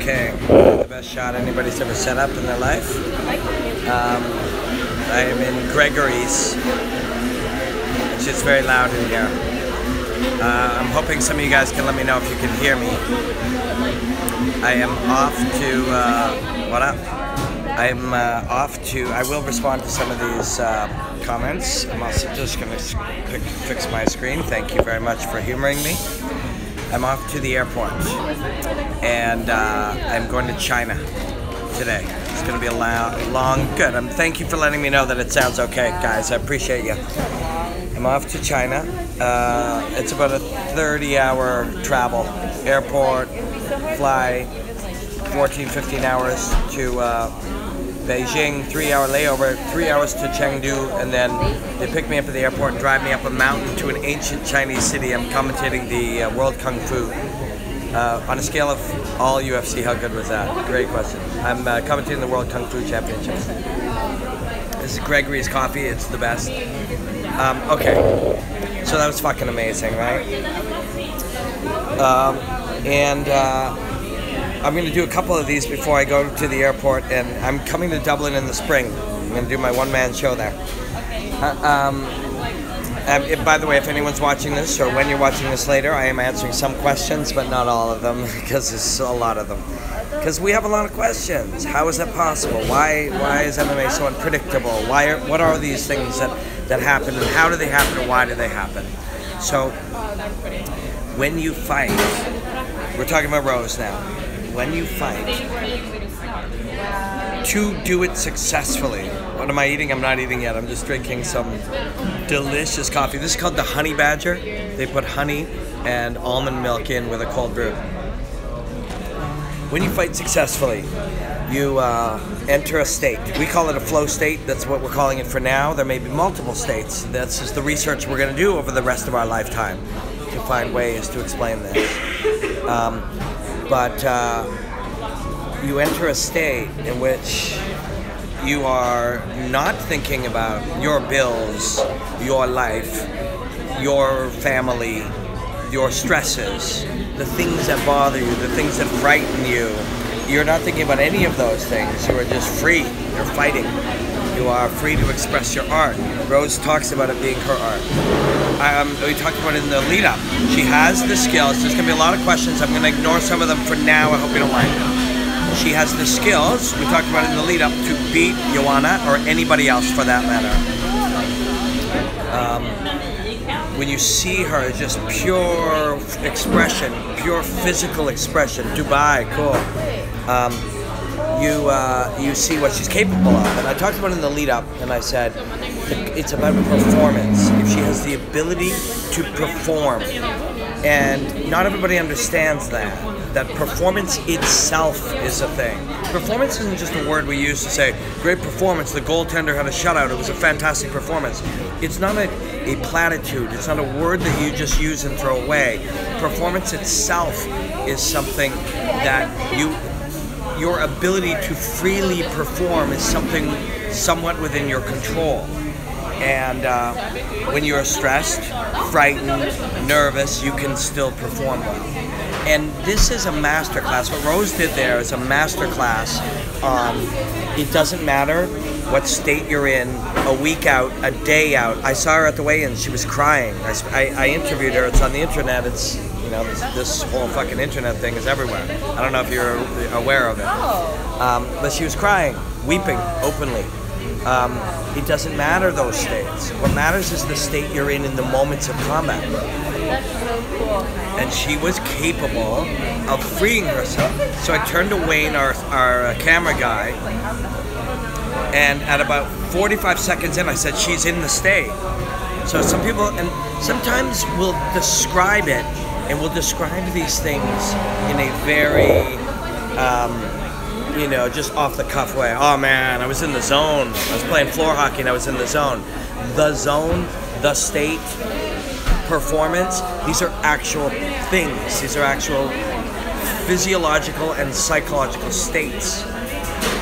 Okay, the best shot anybody's ever set up in their life. I am in Gregory's. It's just very loud in here. I'm hoping some of you guys can let me know if you can hear me. I am off to, what up? I'm off to, I will respond to some of these comments. I'm also just going to fix my screen. Thank you very much for humoring me. I'm off to the airport, and I'm going to China today. It's going to be a long, good. Thank you for letting me know that it sounds okay, guys. I appreciate you. I'm off to China. It's about a 30-hour travel. Airport, fly, 14, 15 hours to Beijing, 3-hour layover, 3 hours to Chengdu, and then they pick me up at the airport and drive me up a mountain to an ancient Chinese city. I'm commentating the World Kung Fu. On a scale of all UFC, how good was that? Great question. I'm commentating the World Kung Fu Championship. This is Gregory's coffee, it's the best. Okay, so that was fucking amazing, right? I'm going to do a couple of these before I go to the airport, and I'm coming to Dublin in the spring. I'm going to do my one-man show there. By the way, if anyone's watching this, or when you're watching this later, I am answering some questions, but not all of them, because there's a lot of them. Because we have a lot of questions. How is that possible? Why is MMA so unpredictable? What are these things that happen, and how do they happen, and why do they happen? So, when you fight, we're talking about Rose now. When you fight, to do it successfully. What am I eating? I'm not eating yet. I'm just drinking some delicious coffee. This is called the Honey Badger. They put honey and almond milk in with a cold brew. When you fight successfully, you enter a state. We call it a flow state. That's what we're calling it for now. There may be multiple states. This is the research we're going to do over the rest of our lifetime to find ways to explain this. But you enter a state in which you are not thinking about your bills, your life, your family, your stresses, the things that bother you, the things that frighten you. You're not thinking about any of those things. You are just free. You're fighting. You are free to express your art. Rose talks about it being her art. We talked about it in the lead-up. She has the skills. There's going to be a lot of questions. I'm going to ignore some of them for now. I hope you don't mind. She has the skills, we talked about it in the lead-up, to beat Joanna, or anybody else for that matter. When you see her, just pure expression, pure physical expression. Dubai, cool. You see what she's capable of. And I talked about it in the lead-up, and I said, it's about performance. If she has the ability to perform, and not everybody understands that performance itself is a thing. Performance isn't just a word we use to say, great performance, the goaltender had a shutout, it was a fantastic performance. It's not a platitude, it's not a word that you just use and throw away. Performance itself is something that your ability to freely perform is something somewhat within your control. And when you're stressed, frightened, nervous, you can still perform well. And this is a masterclass. What Rose did there is a masterclass on it doesn't matter what state you're in, a week out, a day out. I saw her at the weigh-in, she was crying. I interviewed her, it's on the internet, it's, you know, this whole fucking internet thing is everywhere. I don't know if you're aware of it. But she was crying, weeping openly. It doesn't matter those states. What matters is the state you're in the moments of combat. That's so cool. And she was capable of freeing herself. So I turned to Wayne, our camera guy, and at about 45 seconds in, I said, she's in the state. So some people, and sometimes we'll describe it, and we'll describe these things in a very, you know, just off the cuff way. Oh man, I was in the zone. I was playing floor hockey and I was in the zone. The zone, the state, performance, these are actual things. These are actual physiological and psychological states.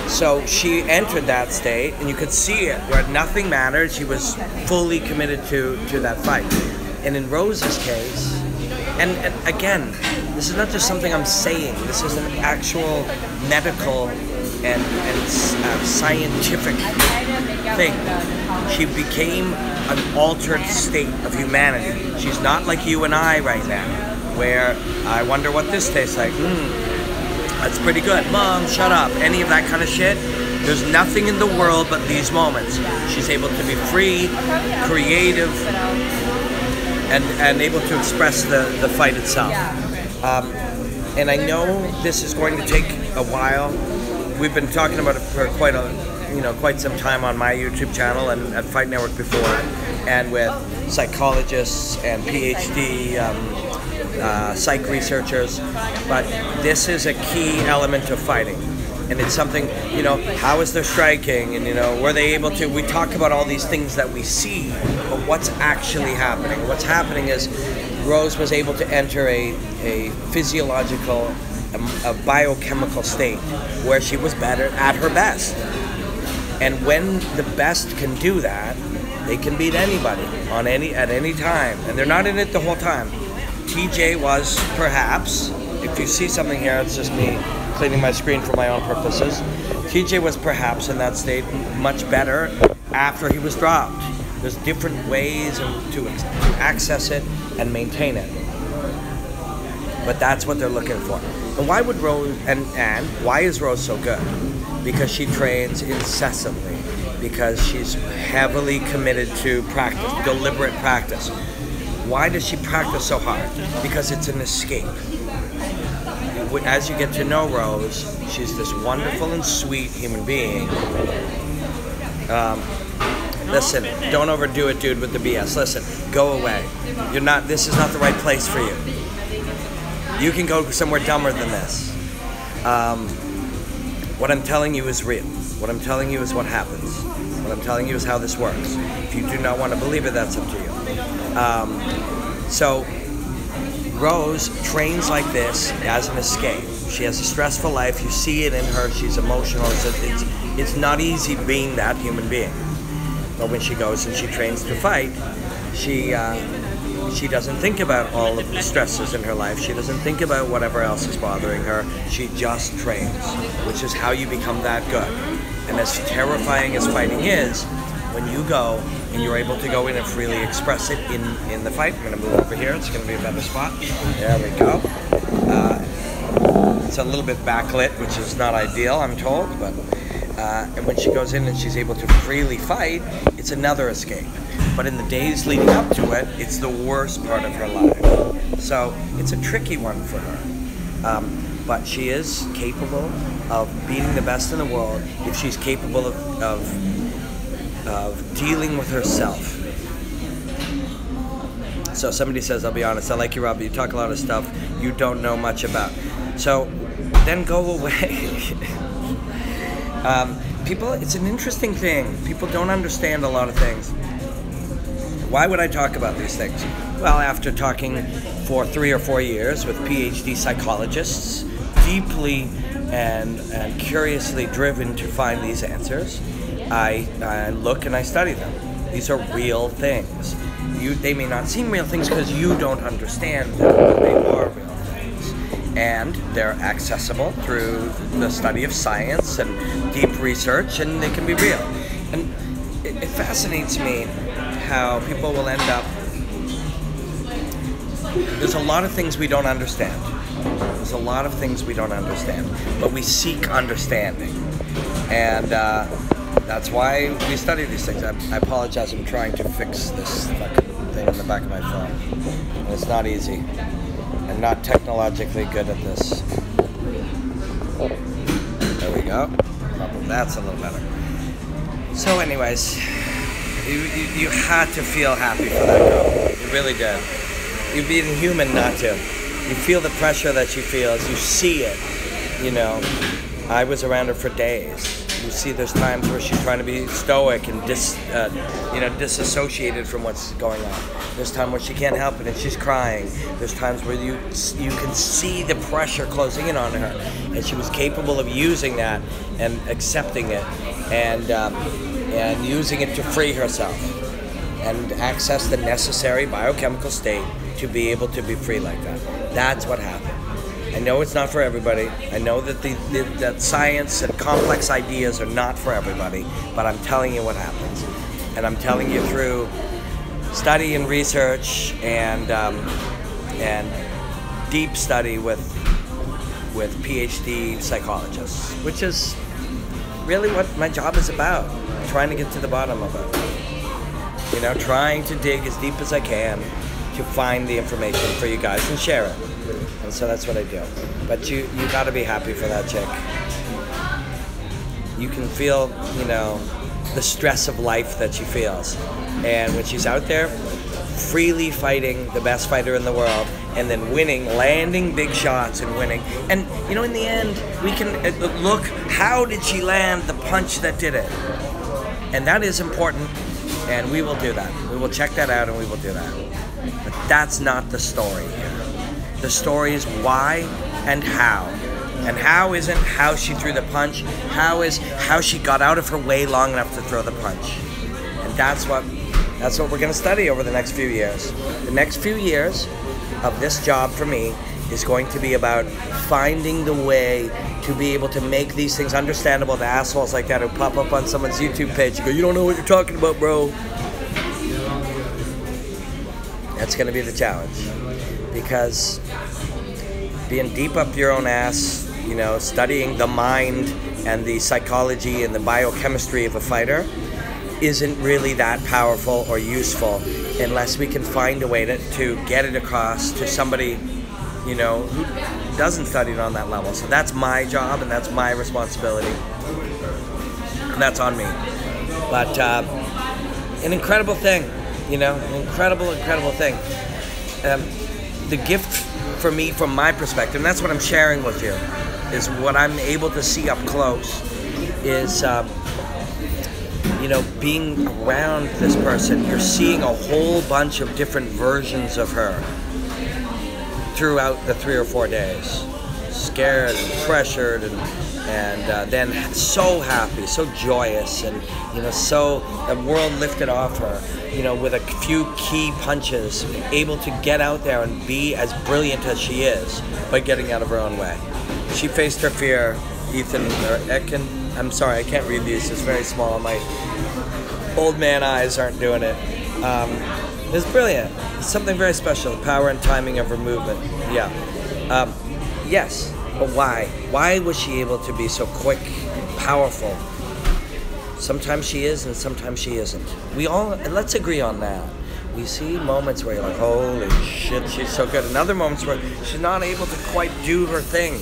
So she entered that state, and you could see it, where nothing mattered. She was fully committed to that fight. And in Rose's case, and again, This is not just something I'm saying. This is an actual medical and scientific thing. She became an altered state of humanity. She's not like you and I right now, where I wonder what this tastes like. That's pretty good. Mom, shut up. Any of that kind of shit. There's nothing in the world but these moments. She's able to be free, creative, and able to express the fight itself. And I know this is going to take a while. We've been talking about it for quite some time on my YouTube channel and at Fight Network before, and with psychologists and PhD psych researchers. But this is a key element of fighting. And it's something, how is their striking? And, were they able to? We talk about all these things that we see, but what's actually happening? What's happening is Rose was able to enter a physiological, a biochemical state where she was better at her best. And when the best can do that, they can beat anybody at any time. And they're not in it the whole time. TJ was perhaps, if you see something here, it's just me cleaning my screen for my own purposes. TJ was perhaps in that state much better after he was dropped. There's different ways to access it and maintain it. But that's what they're looking for. And why would Rose, and why is Rose so good? Because she trains incessantly. Because she's heavily committed to practice, deliberate practice. Why does she practice so hard? Because it's an escape. As you get to know Rose, she's this wonderful and sweet human being. Listen, don't overdo it, dude, with the BS. Listen, go away. This is not the right place for you. You can go somewhere dumber than this. What I'm telling you is real. What I'm telling you is what happens. What I'm telling you is how this works. If you do not want to believe it, that's up to you. So Rose trains like this as an escape. She has a stressful life. You see it in her. She's emotional. It's not easy being that human being. But when she goes and she trains to fight, she doesn't think about all of the stresses in her life. She doesn't think about whatever else is bothering her. She just trains, which is how you become that good. And as terrifying as fighting is, when you go and you're able to go in and freely express it in the fight. I'm going to move over here. It's going to be a better spot. There we go. It's a little bit backlit, which is not ideal, I'm told. But and when she goes in and she's able to freely fight, it's another escape. But in the days leading up to it, it's the worst part of her life. So it's a tricky one for her. But she is capable of being the best in the world if she's capable of dealing with herself. So somebody says, I'll be honest, I like you, Rob, but you talk a lot of stuff you don't know much about. So then go away. People, it's an interesting thing. People don't understand a lot of things. Why would I talk about these things? Well, after talking for 3 or 4 years with PhD psychologists, deeply and curiously driven to find these answers, I look and I study them. These are real things. They may not seem real things because you don't understand them, but they are real things. And they're accessible through the study of science and deep research, and they can be real. And it fascinates me how people will end up... There's a lot of things we don't understand. There's a lot of things we don't understand, but we seek understanding. And that's why we study these things. I apologize, I'm trying to fix this fucking thing in the back of my phone. And it's not easy. I'm not technologically good at this. There we go. That's a little better. So anyways, you had to feel happy for that girl. You really did. You'd be inhuman not to. You feel the pressure that she feels. You see it. You know, I was around her for days. You see there's times where she's trying to be stoic and disassociated from what's going on. There's times where she can't help it and she's crying. There's times where you can see the pressure closing in on her, and she was capable of using that and accepting it and using it to free herself and access the necessary biochemical state to be able to be free like that. That's what happened. I know it's not for everybody. I know that that science and complex ideas are not for everybody, but I'm telling you what happens. And I'm telling you through study and research and deep study with PhD psychologists, which is really what my job is about, trying to get to the bottom of it. You know, trying to dig as deep as I can to find the information for you guys and share it. And so that's what I do. But you gotta be happy for that chick. You can feel, you know, the stress of life that she feels. And when she's out there, freely fighting the best fighter in the world, and then winning, landing big shots and winning. And, you know, in the end, we can look, how did she land the punch that did it? And that is important, and we will do that. We will check that out and we will do that. But that's not the story here. The story is why and how. And how isn't how she threw the punch, how is how she got out of her way long enough to throw the punch. And that's what we're going to study over the next few years. The next few years of this job for me is going to be about finding the way to be able to make these things understandable to assholes like that who pop up on someone's YouTube page and go, you don't know what you're talking about, bro. That's going to be the challenge. Because being deep up your own ass, you know, studying the mind and the psychology and the biochemistry of a fighter isn't really that powerful or useful unless we can find a way to get it across to somebody, you know, who doesn't study it on that level. So that's my job and that's my responsibility. And that's on me. But an incredible thing, you know, an incredible thing. The gift for me, from my perspective, and that's what I'm sharing with you, is what I'm able to see up close, is, you know, being around this person, you're seeing a whole bunch of different versions of her throughout the 3 or 4 days. Scared and pressured and then so happy, so joyous, and, you know, so the world lifted off her, you know, with a few key punches, able to get out there and be as brilliant as she is by getting out of her own way. She faced her fear, Ethan, or Ekin. I'm sorry, I can't read these, it's very small. My old man eyes aren't doing it. It's brilliant. It's something very special, the power and timing of her movement. Yeah. Yes, but why? Why was she able to be so quick, powerful? Sometimes she is and sometimes she isn't. Let's agree on that. We see moments where you're like, holy shit, she's so good. And other moments where she's not able to quite do her thing.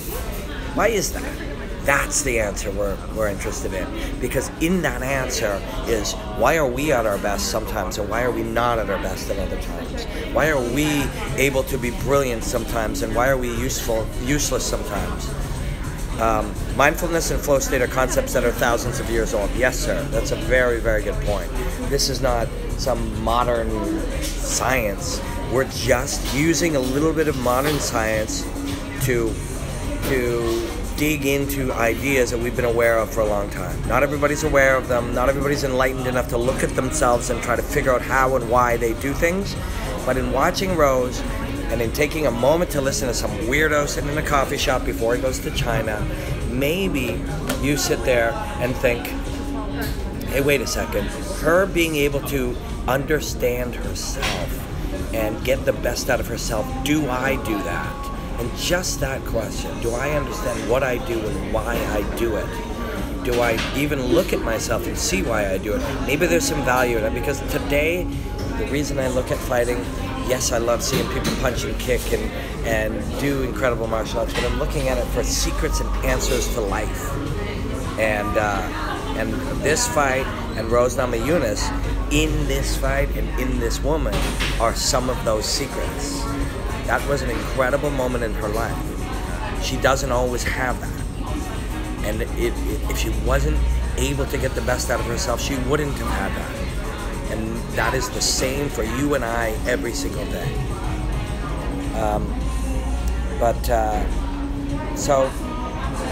Why is that? That's the answer we're interested in. Because in that answer is, why are we at our best sometimes and why are we not at our best at other times? Why are we able to be brilliant sometimes and why are we useless sometimes? Mindfulness and flow state are concepts that are thousands of years old. Yes, sir. That's a very, very good point. This is not some modern science. We're just using a little bit of modern science to dig into ideas that we've been aware of for a long time. Not everybody's aware of them. Not everybody's enlightened enough to look at themselves and try to figure out how and why they do things. But in watching Rose and in taking a moment to listen to some weirdo sitting in a coffee shop before he goes to China, maybe you sit there and think, hey, wait a second. Her being able to understand herself and get the best out of herself, do I do that? And just that question, do I understand what I do and why I do it? Do I even look at myself and see why I do it? Maybe there's some value in it, because today, the reason I look at fighting, yes, I love seeing people punch and kick and do incredible martial arts, but I'm looking at it for secrets and answers to life. And this fight and Rose Namajunas, in this fight and in this woman, are some of those secrets. That was an incredible moment in her life. She doesn't always have that. And if she wasn't able to get the best out of herself, she wouldn't have had that. And that is the same for you and I every single day. So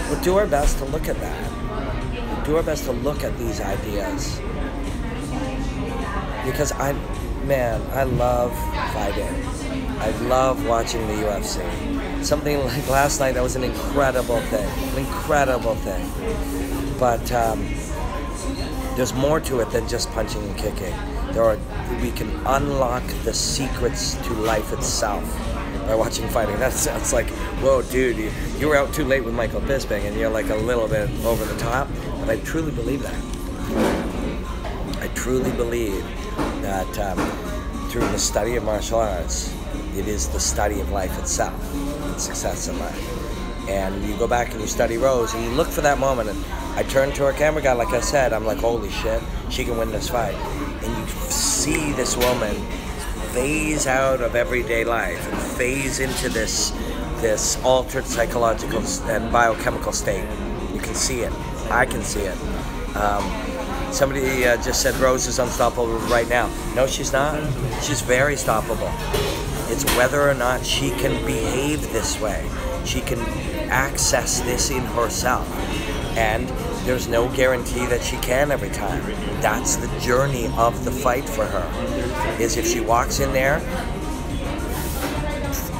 we'll do our best to look at that. We'll do our best to look at these ideas. Because man, I love fighting. I love watching the UFC. Something like last night, that was an incredible thing. But there's more to it than just punching and kicking. We can unlock the secrets to life itself by watching fighting. That sounds like, whoa, dude, you were out too late with Michael Bisping and you're like a little bit over the top. But I truly believe that. I truly believe that through the study of martial arts, it is the study of life itself, and success in life. And you go back and you study Rose, and you look for that moment. And I turned to our camera guy, like I said, I'm like, holy shit, she can win this fight. And you see this woman phase out of everyday life and phase into this altered psychological and biochemical state. You can see it. I can see it. Somebody just said Rose is unstoppable right now. No, she's not. She's very stoppable. It's whether or not she can behave this way. She can access this in herself. And there's no guarantee that she can every time. That's the journey of the fight for her. Is if she walks in there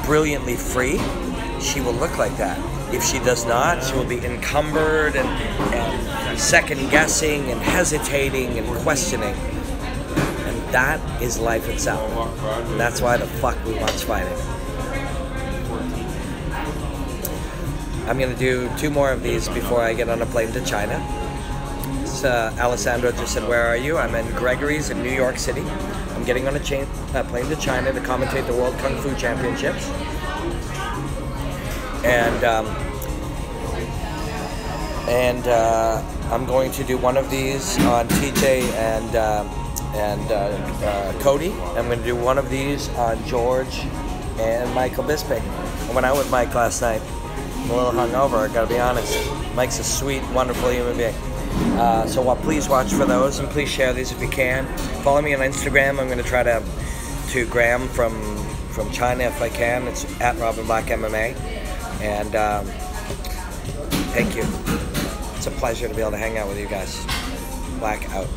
brilliantly free, she will look like that. If she does not, she will be encumbered and second guessing and hesitating and questioning. And that is life itself. And that's why the fuck we watch fighting. I'm going to do 2 more of these before I get on a plane to China. Alessandro just said, where are you? I'm in Gregory's in New York City. I'm getting on a plane to China to commentate the World Kung Fu Championships. And I'm going to do one of these on TJ and Cody. I'm going to do one of these on George and Michael Bisping. I went out with Mike last night. I'm a little hungover, I gotta be honest. Mike's a sweet, wonderful human being. So please watch for those, and please share these if you can. Follow me on Instagram. I'm gonna try to gram from China if I can. It's at Robin Black MMA. And thank you. It's a pleasure to be able to hang out with you guys. Black out.